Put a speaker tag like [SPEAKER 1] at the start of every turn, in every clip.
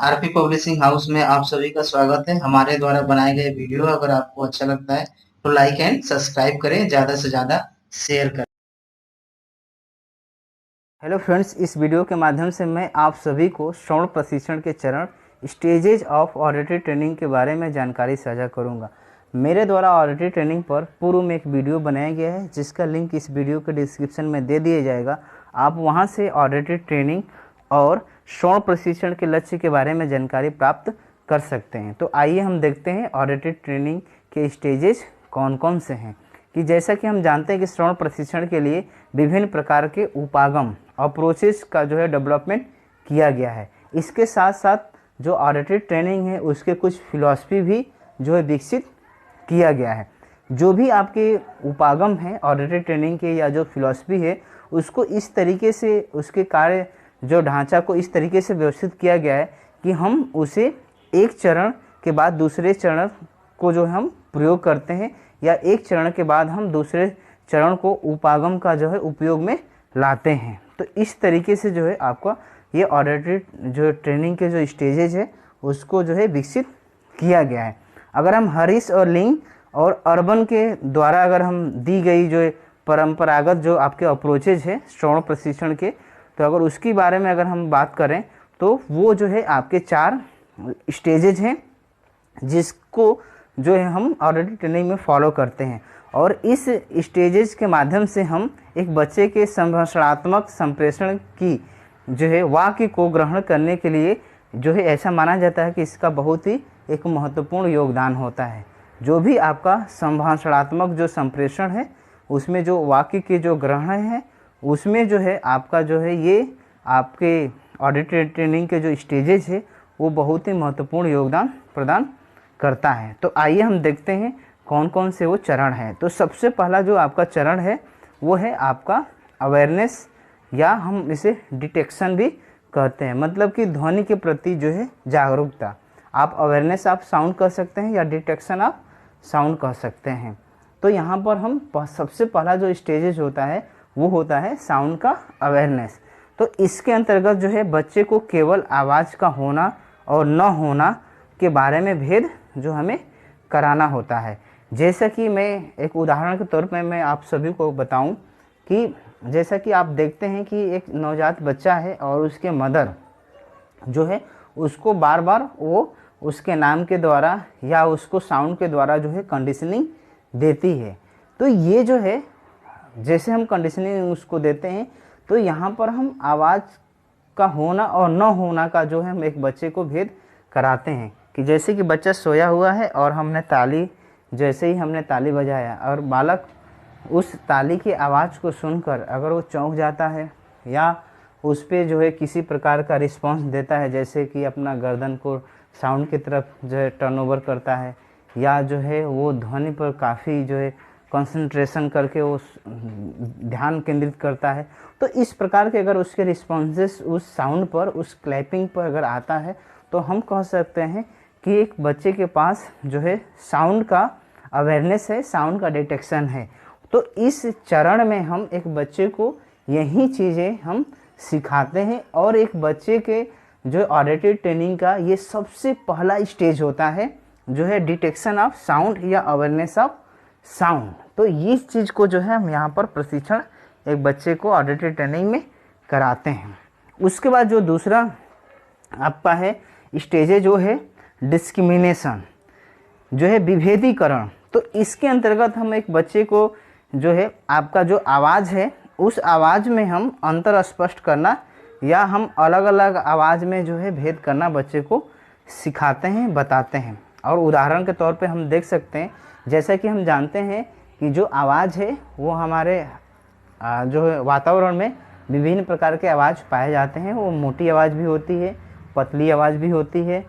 [SPEAKER 1] RP publishing house में आप सभी का स्वागत है। हमारे द्वारा बनाए गए वीडियो अगर आपको अच्छा लगता है तो लाइक एंड सब्सक्राइब करें, ज़्यादा से ज़्यादा शेयर करें।
[SPEAKER 2] हेलो फ्रेंड्स, इस वीडियो के माध्यम से मैं आप सभी को श्रवण प्रशिक्षण के चरण स्टेजेज ऑफ ऑडिटरी ट्रेनिंग के बारे में जानकारी साझा करूंगा। मेरे द्वारा ऑडिटरी ट्रेनिंग पर पूर्व में एक वीडियो बनाया गया है जिसका लिंक इस वीडियो के डिस्क्रिप्शन में दे दिया जाएगा। आप वहां से ऑडिटरी ट्रेनिंग और श्रवण प्रशिक्षण के लक्ष्य के बारे में जानकारी प्राप्त कर सकते हैं। तो आइए हम देखते हैं ऑडिटरी ट्रेनिंग के स्टेजेज कौन कौन से हैं। कि जैसा कि हम जानते हैं कि श्रवण प्रशिक्षण के लिए विभिन्न प्रकार के उपागम अप्रोचेस का जो है डेवलपमेंट किया गया है। इसके साथ साथ जो ऑडिटरी ट्रेनिंग है उसके कुछ फिलॉसफी भी जो है विकसित किया गया है। जो भी आपके उपागम हैं ऑडिटरी ट्रेनिंग के या जो फिलॉसफी है उसको इस तरीके से उसके कार्य जो ढांचा को इस तरीके से व्यवस्थित किया गया है कि हम उसे एक चरण के बाद दूसरे चरण को जो हम प्रयोग करते हैं या एक चरण के बाद हम दूसरे चरण को उपागम का जो है उपयोग में लाते हैं। तो इस तरीके से जो है आपका ये ऑडिटरी जो ट्रेनिंग के जो स्टेजेज है उसको जो है विकसित किया गया है। अगर हम हरीश और लिंग और अर्बन के द्वारा अगर हम दी गई जो परंपरागत जो आपके अप्रोचेज है श्रवण प्रशिक्षण के, तो अगर उसके बारे में अगर हम बात करें तो वो जो है आपके 4 स्टेजेज हैं जिसको जो है हम ऑडिटरी ट्रेनिंग में फॉलो करते हैं। और इस स्टेजेस के माध्यम से हम एक बच्चे के संभाषणात्मक संप्रेषण की जो है वाक्य को ग्रहण करने के लिए जो है ऐसा माना जाता है कि इसका बहुत ही एक महत्वपूर्ण योगदान होता है। जो भी आपका संभाषणात्मक जो संप्रेषण है उसमें जो वाक्य के जो ग्रहण है उसमें जो है आपका जो है ये आपके ऑडिटरी ट्रेनिंग के जो स्टेजेस है वो बहुत ही महत्वपूर्ण योगदान प्रदान करता है। तो आइए हम देखते हैं कौन कौन से वो चरण हैं। तो सबसे पहला जो आपका चरण है वो है आपका अवेयरनेस या हम इसे डिटेक्शन भी कहते हैं, मतलब कि ध्वनि के प्रति जो है जागरूकता। आप अवेयरनेस आप साउंड कह सकते हैं या डिटेक्शन आप साउंड कह सकते हैं। तो यहाँ पर हम सबसे पहला जो स्टेजेस होता है वो होता है साउंड का अवेयरनेस। तो इसके अंतर्गत जो है बच्चे को केवल आवाज़ का होना और न होना के बारे में भेद जो हमें कराना होता है। जैसा कि मैं एक उदाहरण के तौर पर मैं आप सभी को बताऊं कि जैसा कि आप देखते हैं कि एक नवजात बच्चा है और उसके मदर जो है उसको बार बार वो उसके नाम के द्वारा या उसको साउंड के द्वारा जो है कंडीशनिंग देती है। तो ये जो है जैसे हम कंडीशनिंग उसको देते हैं तो यहाँ पर हम आवाज़ का होना और न होना का जो है हम एक बच्चे को भेद कराते हैं। कि जैसे कि बच्चा सोया हुआ है और हमने ताली जैसे ही हमने ताली बजाया और बालक उस ताली की आवाज़ को सुनकर अगर वो चौंक जाता है या उस पर जो है किसी प्रकार का रिस्पांस देता है, जैसे कि अपना गर्दन को साउंड की तरफ जो है टर्नओवर करता है या जो है वो ध्वनि पर काफ़ी जो है कंसंट्रेशन करके वो ध्यान केंद्रित करता है, तो इस प्रकार के अगर उसके रिस्पॉन्सेस उस साउंड पर उस क्लैपिंग पर अगर आता है तो हम कह सकते हैं कि एक बच्चे के पास जो है साउंड का अवेयरनेस है, साउंड का डिटेक्शन है। तो इस चरण में हम एक बच्चे को यही चीज़ें हम सिखाते हैं और एक बच्चे के जो ऑडिटरी ट्रेनिंग का ये सबसे पहला स्टेज होता है जो है डिटेक्शन ऑफ साउंड या अवेयरनेस ऑफ साउंड। तो इस चीज़ को जो है हम यहाँ पर प्रशिक्षण एक बच्चे को ऑडिटरी ट्रेनिंग में कराते हैं। उसके बाद जो दूसरा आपका है स्टेज जो है डिस्क्रिमिनेशन जो है विभेदीकरण। तो इसके अंतर्गत हम एक बच्चे को जो है आपका जो आवाज़ है उस आवाज़ में हम अंतर स्पष्ट करना या हम अलग अलग आवाज़ में जो है भेद करना बच्चे को सिखाते हैं, बताते हैं। और उदाहरण के तौर पे हम देख सकते हैं जैसा कि हम जानते हैं कि जो आवाज़ है वो हमारे जो है वातावरण में विभिन्न प्रकार के आवाज़ पाए जाते हैं। वो मोटी आवाज़ भी होती है, पतली आवाज़ भी होती है।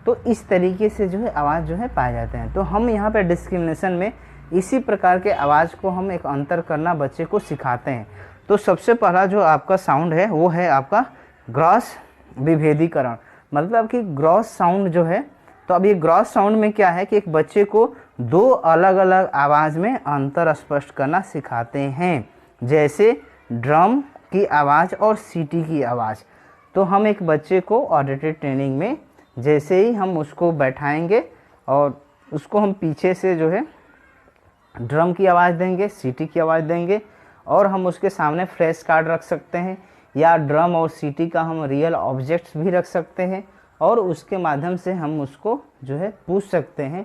[SPEAKER 2] तो इस तरीके से जो है आवाज़ जो है पाए जाते हैं। तो हम यहाँ पे डिस्क्रिमिनेशन में इसी प्रकार के आवाज़ को हम एक अंतर करना बच्चे को सिखाते हैं। तो सबसे पहला जो आपका साउंड है वो है आपका ग्रॉस विभेदीकरण, मतलब कि ग्रॉस साउंड जो है। तो अब ये ग्रॉस साउंड में क्या है कि एक बच्चे को 2 अलग अलग आवाज़ में अंतर स्पष्ट करना सिखाते हैं, जैसे ड्रम की आवाज़ और सीटी की आवाज़। तो हम एक बच्चे को ऑडिटरी ट्रेनिंग में जैसे ही हम उसको बैठाएंगे और उसको हम पीछे से जो है ड्रम की आवाज़ देंगे, सीटी की आवाज़ देंगे, और हम उसके सामने फ्लैश कार्ड रख सकते हैं, या ड्रम और सीटी का हम रियल ऑब्जेक्ट्स भी रख सकते हैं, और उसके माध्यम से हम उसको जो है पूछ सकते हैं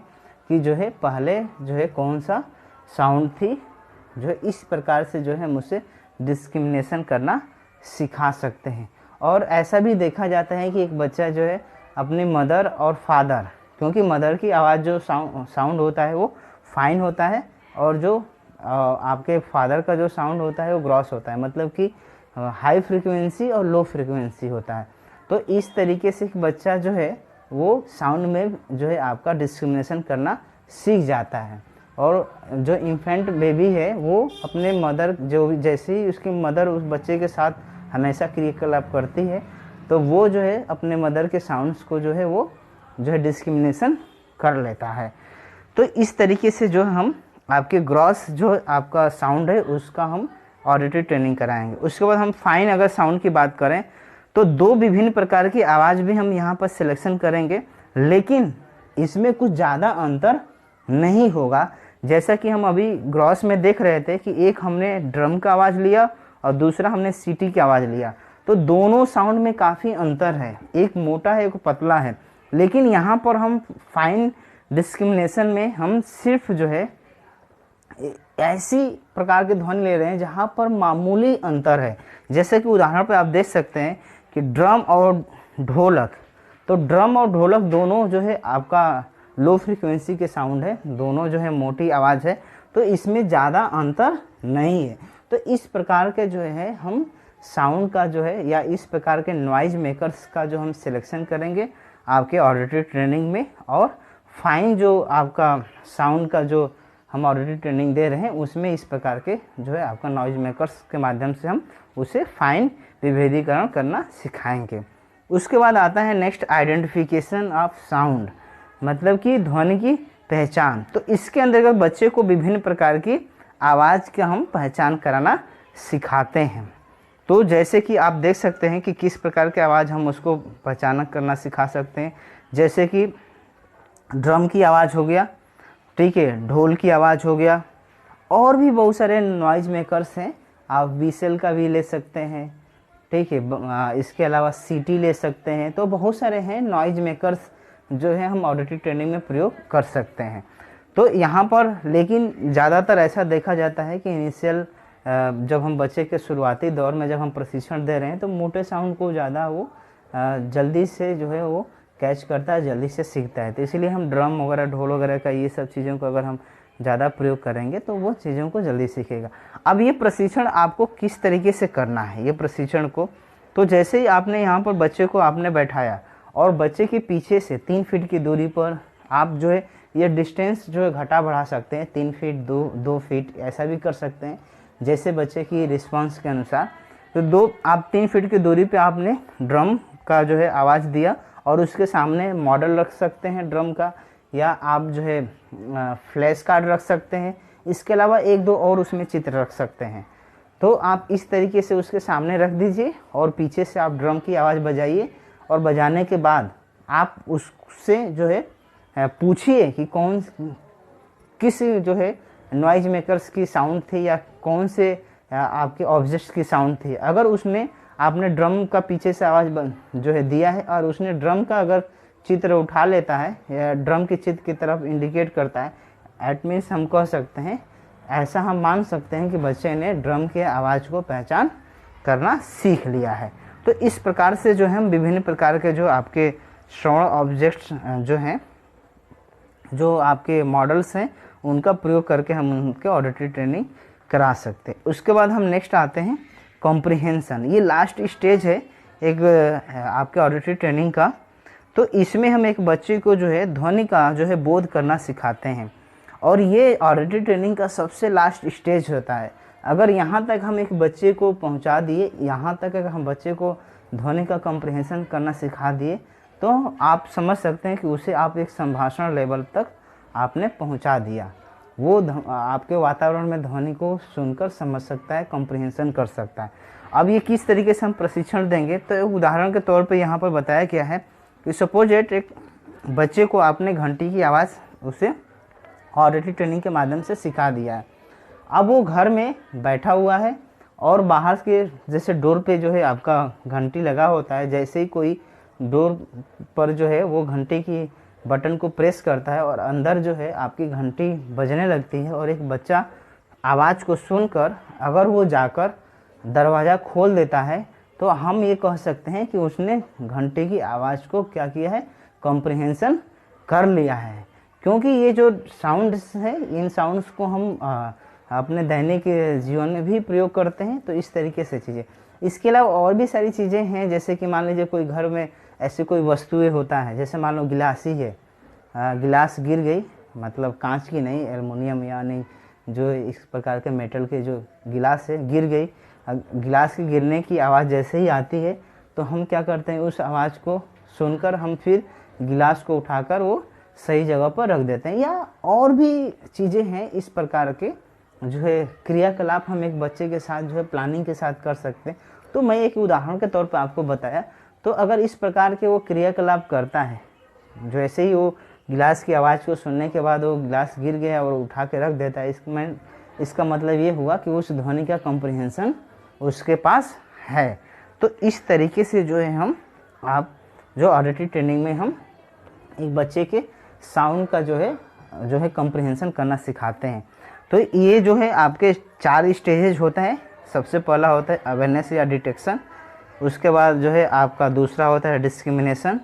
[SPEAKER 2] कि जो है पहले जो है कौन सा साउंड थी। जो है इस प्रकार से जो है हम उसे डिस्क्रिमिनेशन करना सिखा सकते हैं। और ऐसा भी देखा जाता है कि एक बच्चा जो है अपनी मदर और फादर, क्योंकि मदर की आवाज़ जो साउंड होता है वो फाइन होता है, और जो आपके फादर का जो साउंड होता है वो ग्रॉस होता है, मतलब कि हाई फ्रीक्वेंसी और लो फ्रीक्वेंसी होता है। तो इस तरीके से बच्चा जो है वो साउंड में जो है आपका डिस्क्रिमिनेशन करना सीख जाता है। और जो इन्फेंट बेबी है वो अपने मदर जो जैसे ही उसकी मदर उस बच्चे के साथ हमेशा क्रियाकलाप करती है, तो वो जो है अपने मदर के साउंड्स को जो है वो जो है डिस्क्रिमिनेशन कर लेता है। तो इस तरीके से जो हम आपके ग्रॉस जो आपका साउंड है उसका हम ऑडिटरी ट्रेनिंग कराएंगे। उसके बाद हम फाइन अगर साउंड की बात करें तो दो विभिन्न प्रकार की आवाज़ भी हम यहाँ पर सिलेक्शन करेंगे, लेकिन इसमें कुछ ज़्यादा अंतर नहीं होगा। जैसा कि हम अभी ग्रॉस में देख रहे थे कि एक हमने ड्रम का आवाज़ लिया और दूसरा हमने सीटी की आवाज़ लिया, तो दोनों साउंड में काफ़ी अंतर है, एक मोटा है एक पतला है। लेकिन यहाँ पर हम फाइन डिस्क्रिमिनेशन में हम सिर्फ जो है ऐसी प्रकार के ध्वनि ले रहे हैं जहाँ पर मामूली अंतर है। जैसे कि उदाहरण पर आप देख सकते हैं कि ड्रम और ढोलक, तो ड्रम और ढोलक दोनों जो है आपका लो फ्रीक्वेंसी के साउंड है, दोनों जो है मोटी आवाज़ है, तो इसमें ज़्यादा अंतर नहीं है। तो इस प्रकार के जो है हम साउंड का जो है या इस प्रकार के नॉइज मेकर्स का जो हम सिलेक्शन करेंगे आपके ऑडिटरी ट्रेनिंग में। और फाइन जो आपका साउंड का जो हम ऑडिटरी ट्रेनिंग दे रहे हैं उसमें इस प्रकार के जो है आपका नॉइज मेकर्स के माध्यम से हम उसे फाइन विभेदीकरण करना सिखाएंगे। उसके बाद आता है नेक्स्ट आइडेंटिफिकेशन ऑफ साउंड, मतलब कि ध्वनि की पहचान। तो इसके अंतर्गत बच्चे को विभिन्न प्रकार की आवाज़ का हम पहचान कराना सिखाते हैं। तो जैसे कि आप देख सकते हैं कि किस प्रकार की आवाज़ हम उसको पहचान करना सिखा सकते हैं। जैसे कि ड्रम की आवाज़ हो गया, ठीक है, ढोल की आवाज़ हो गया, और भी बहुत सारे नॉइज मेकर्स हैं, आप व्हीसल का भी ले सकते हैं, ठीक है, इसके अलावा सीटी ले सकते हैं। तो बहुत सारे हैं नॉइज मेकर्स जो है हम ऑडिटरी ट्रेनिंग में प्रयोग कर सकते हैं। तो यहाँ पर लेकिन ज़्यादातर ऐसा देखा जाता है कि इनिशियल जब हम बच्चे के शुरुआती दौर में जब हम प्रशिक्षण दे रहे हैं तो मोटे साउंड को ज़्यादा वो जल्दी से जो है वो कैच करता है, जल्दी से सीखता है। तो इसीलिए हम ड्रम वगैरह ढोल वगैरह का ये सब चीज़ों को अगर हम ज़्यादा प्रयोग करेंगे तो वो चीज़ों को जल्दी सीखेगा। अब ये प्रशिक्षण आपको किस तरीके से करना है ये प्रशिक्षण को, तो जैसे ही आपने यहाँ पर बच्चे को आपने बैठाया और बच्चे के पीछे से 3 फीट की दूरी पर आप जो है ये डिस्टेंस जो है घटा बढ़ा सकते हैं, 3 फीट 2 फीट ऐसा भी कर सकते हैं जैसे बच्चे की रिस्पांस के अनुसार। तो आप 3 फीट की दूरी पे आपने ड्रम का जो है आवाज़ दिया और उसके सामने मॉडल रख सकते हैं ड्रम का, या आप जो है फ्लैश कार्ड रख सकते हैं। इसके अलावा 1-2 और उसमें चित्र रख सकते हैं। तो आप इस तरीके से उसके सामने रख दीजिए और पीछे से आप ड्रम की आवाज़ बजाइए, और बजाने के बाद आप उससे जो है पूछिए कि किस जो है नॉइज मेकर्स की साउंड थी या कौन से आपके ऑब्जेक्ट्स की साउंड थी। अगर उसने आपने ड्रम का पीछे से आवाज़ जो है दिया है और उसने ड्रम का अगर चित्र उठा लेता है या ड्रम के चित्र की तरफ इंडिकेट करता है, एट मीन्स हम कह सकते हैं, ऐसा हम मान सकते हैं कि बच्चे ने ड्रम के आवाज़ को पहचान करना सीख लिया है। तो इस प्रकार से जो है हम विभिन्न प्रकार के जो आपके श्रवण ऑब्जेक्ट्स जो हैं, जो आपके मॉडल्स हैं, उनका प्रयोग करके हम उनके ऑडिटरी ट्रेनिंग करा सकते हैं। उसके बाद हम नेक्स्ट आते हैं कॉम्प्रिहेंशन। ये लास्ट स्टेज है एक आपके ऑडिटरी ट्रेनिंग का। तो इसमें हम एक बच्चे को जो है ध्वनि का जो है बोध करना सिखाते हैं, और ये ऑडिटरी ट्रेनिंग का सबसे लास्ट स्टेज होता है। अगर यहाँ तक हम एक बच्चे को पहुँचा दिए, यहाँ तक अगर हम बच्चे को ध्वनि का कॉम्प्रिहेंशन करना सिखा दिए, तो आप समझ सकते हैं कि उसे आप एक संभाषण लेवल तक आपने पहुँचा दिया। वो आपके वातावरण में ध्वनि को सुनकर समझ सकता है, कॉम्प्रिहेंशन कर सकता है। अब ये किस तरीके से हम प्रशिक्षण देंगे, तो उदाहरण के तौर पे यहाँ पर बताया गया है कि सपोज एट एक बच्चे को आपने घंटी की आवाज़ उसे ऑडिटरी ट्रेनिंग के माध्यम से सिखा दिया है। अब वो घर में बैठा हुआ है और बाहर के जैसे डोर पे जो है आपका घंटी लगा होता है, जैसे ही कोई डोर पर जो है वो घंटी की बटन को प्रेस करता है और अंदर जो है आपकी घंटी बजने लगती है और एक बच्चा आवाज़ को सुनकर अगर वो जाकर दरवाज़ा खोल देता है तो हम ये कह सकते हैं कि उसने घंटी की आवाज़ को क्या किया है, कॉम्प्रिहेंशन कर लिया है। क्योंकि ये जो साउंड्स है, इन साउंड्स को हम अपने दैनिक जीवन में भी प्रयोग करते हैं। तो इस तरीके से चीज़ें, इसके अलावा और भी सारी चीज़ें हैं, जैसे कि मान लीजिए कोई घर में ऐसी कोई वस्तुएं होता है, जैसे मान लो गिलास ही है, गिलास गिर गई, मतलब कांच की नहीं, एल्युमिनियम या नहीं, जो इस प्रकार के मेटल के जो गिलास है गिर गई, गिलास के गिरने की आवाज़ जैसे ही आती है तो हम क्या करते हैं, उस आवाज़ को सुनकर हम फिर गिलास को उठाकर वो सही जगह पर रख देते हैं। या और भी चीज़ें हैं इस प्रकार के जो है क्रियाकलाप हम एक बच्चे के साथ जो है प्लानिंग के साथ कर सकते हैं। तो मैं एक उदाहरण के तौर पर आपको बताया। तो अगर इस प्रकार के वो क्रियाकलाप करता है, जो ऐसे ही वो गिलास की आवाज़ को सुनने के बाद वो गिलास गिर गया और उठा के रख देता है, इसका मतलब ये हुआ कि उस ध्वनि का कॉम्प्रिहेंशन उसके पास है। तो इस तरीके से जो है हम आप जो ऑडिटरी ट्रेनिंग में हम एक बच्चे के साउंड का जो है कॉम्प्रिहेंशन करना सिखाते हैं। तो ये जो है आपके 4 स्टेजेज होता है। सबसे पहला होता है अवेयरनेस या डिटेक्शन, उसके बाद जो है आपका दूसरा होता है डिस्क्रिमिनेशन,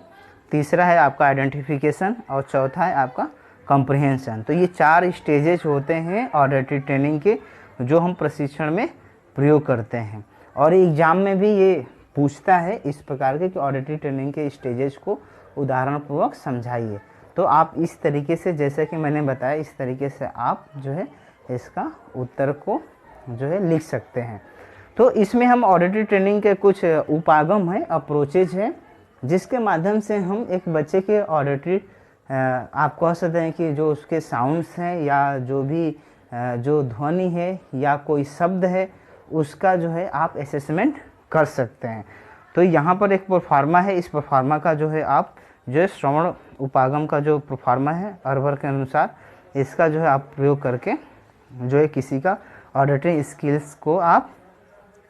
[SPEAKER 2] तीसरा है आपका आइडेंटिफिकेशन और चौथा है आपका कॉम्प्रिहेंशन। तो ये 4 स्टेजेज होते हैं ऑडिटरी ट्रेनिंग के, जो हम प्रशिक्षण में प्रयोग करते हैं। और एग्ज़ाम में भी ये पूछता है इस प्रकार के कि ऑडिटरी ट्रेनिंग के स्टेजेस को उदाहरण पूर्वक समझाइए। तो आप इस तरीके से, जैसे कि मैंने बताया, इस तरीके से आप जो है इसका उत्तर को जो है लिख सकते हैं। तो इसमें हम ऑडिटरी ट्रेनिंग के कुछ उपागम हैं, अप्रोचेज हैं, जिसके माध्यम से हम एक बच्चे के ऑडिटरी आप कह सकते हैं कि जो उसके साउंड्स हैं या जो भी जो ध्वनि है या कोई शब्द है, उसका जो है आप असेसमेंट कर सकते हैं। तो यहाँ पर एक प्रोफार्मा है, इस प्रोफार्मा का जो है आप जो है श्रवण उपागम का जो प्रोफार्मा है अर्वर के अनुसार, इसका जो है आप प्रयोग करके जो है किसी का ऑडिटरी स्किल्स को आप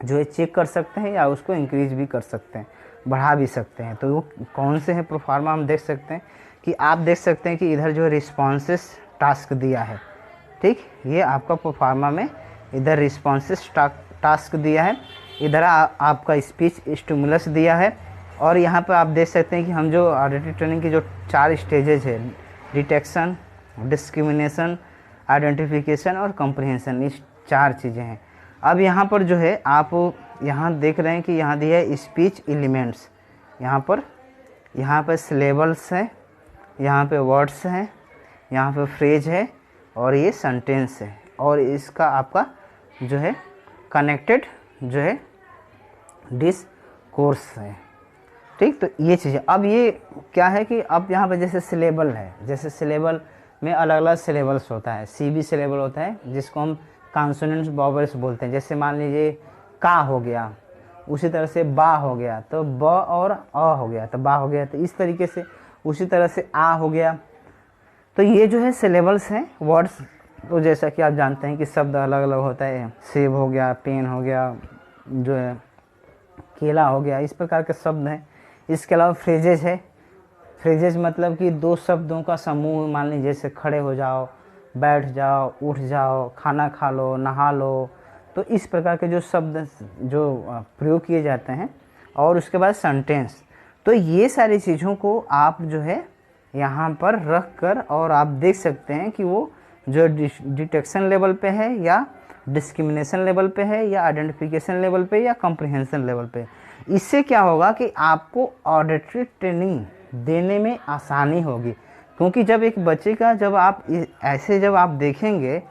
[SPEAKER 2] जो है चेक कर सकते हैं या उसको इंक्रीज भी कर सकते हैं, बढ़ा भी सकते हैं। तो वो कौन से हैं प्रोफार्मा हम देख सकते हैं कि आप देख सकते हैं कि इधर जो रिस्पॉन्सेस टास्क दिया है, ठीक, ये आपका प्रोफार्मा में इधर रिस्पॉन्सेस टास्क दिया है, इधर आपका स्पीच स्टिमुलस दिया है। और यहाँ पर आप देख सकते हैं कि हम जो ऑडिटरी ट्रेनिंग की जो 4 स्टेजेज है, डिटेक्शन, डिस्क्रिमिनेशन, आइडेंटिफिकेशन और कॉम्प्रिहेंशन, इस 4 चीज़ें हैं। अब यहाँ पर जो है आप यहाँ देख रहे हैं कि यहाँ दिया है स्पीच एलिमेंट्स, यहाँ पर सिलेबल्स है, यहाँ पे वर्ड्स हैं, यहाँ पे फ्रेज है और ये सेंटेंस है, और इसका आपका जो है कनेक्टेड जो है डिस्कोर्स है, ठीक। तो ये चीज़ें, अब ये क्या है कि अब यहाँ पे जैसे सिलेबल है, जैसे सिलेबल में अलग अलग सिलेबल्स होता है। CB सिलेबल होता है जिसको हम कॉन्सोनेंट्स वॉवेल्स बोलते हैं। जैसे मान लीजिए का हो गया, उसी तरह से बा हो गया तो ब, और अ हो गया तो बा हो गया। तो इस तरीके से उसी तरह से आ हो गया। तो ये जो है सिलेबल्स हैं वर्ड्स। तो जैसा कि आप जानते हैं कि शब्द अलग अलग होता है, सेब हो गया, पेन हो गया, जो है केला हो गया, इस प्रकार के शब्द हैं। इसके अलावा फ्रेजेज है। फ्रेजेज मतलब कि 2 शब्दों का समूह, मान लीजिए जैसे खड़े हो जाओ, बैठ जाओ, उठ जाओ, खाना खा लो, नहा लो। तो इस प्रकार के जो शब्द जो प्रयोग किए जाते हैं। और उसके बाद सेंटेंस। तो ये सारी चीज़ों को आप जो है यहाँ पर रख कर और आप देख सकते हैं कि वो जो डिटेक्शन लेवल पे है या डिस्क्रिमिनेशन लेवल पे है या आइडेंटिफिकेशन लेवल पे या कॉम्प्रिहेंशन लेवल पे। इससे क्या होगा कि आपको ऑडिटरी ट्रेनिंग देने में आसानी होगी, क्योंकि जब एक बच्चे का जब आप देखेंगे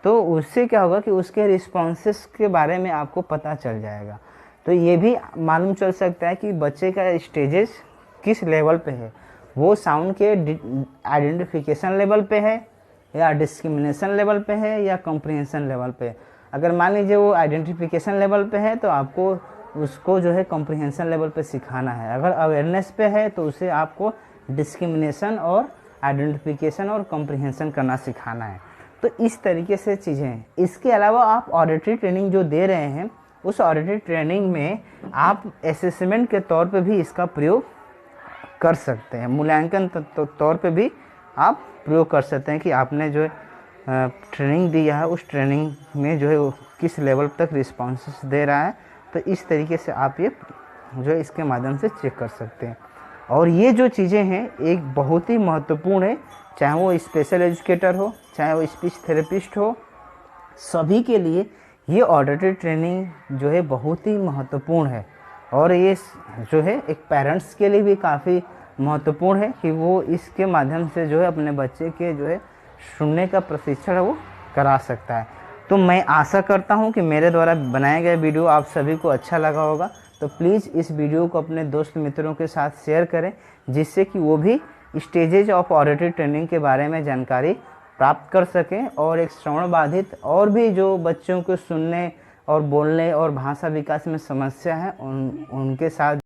[SPEAKER 2] तो उससे क्या होगा कि उसके रिस्पॉन्सेस के बारे में आपको पता चल जाएगा। तो ये भी मालूम चल सकता है कि बच्चे का स्टेजेस किस लेवल पे है, वो साउंड के आइडेंटिफिकेशन लेवल पे है या डिस्क्रिमिनेशन लेवल पे है या कॉम्प्रिहेंशन लेवल पे है। अगर मान लीजिए वो आइडेंटिफिकेशन लेवल पे है तो आपको उसको जो है कॉम्प्रिहेंशन लेवल पे सिखाना है। अगर अवेयरनेस पे है तो उसे आपको डिस्क्रिमिनेशन और आइडेंटिफिकेशन और कॉम्प्रिहेंशन करना सिखाना है। तो इस तरीके से चीज़ें हैं। इसके अलावा आप ऑडिटरी ट्रेनिंग जो दे रहे हैं, उस ऑडिटरी ट्रेनिंग में आप असेसमेंट के तौर पे भी इसका प्रयोग कर सकते हैं, मूल्यांकन तौर पे भी आप प्रयोग कर सकते हैं कि आपने जो ट्रेनिंग दिया है उस ट्रेनिंग में जो है वो किस लेवल तक रिस्पॉन्सेस दे रहा है। तो इस तरीके से आप ये जो है इसके माध्यम से चेक कर सकते हैं। और ये जो चीज़ें हैं एक बहुत ही महत्वपूर्ण है, चाहे वो स्पेशल एजुकेटर हो, चाहे वो स्पीच थेरेपिस्ट हो, सभी के लिए ये ऑडिटरी ट्रेनिंग जो है बहुत ही महत्वपूर्ण है। और ये जो है एक पेरेंट्स के लिए भी काफ़ी महत्वपूर्ण है कि वो इसके माध्यम से जो है अपने बच्चे के जो है सुनने का प्रशिक्षण वो करा सकता है। तो मैं आशा करता हूँ कि मेरे द्वारा बनाया गया वीडियो आप सभी को अच्छा लगा होगा। तो प्लीज़ इस वीडियो को अपने दोस्त मित्रों के साथ शेयर करें, जिससे कि वो भी स्टेजेज ऑफ ऑडिटरी ट्रेनिंग के बारे में जानकारी प्राप्त कर सकें और एक श्रवण बाधित और भी जो बच्चों को सुनने और बोलने और भाषा विकास में समस्या है उनके साथ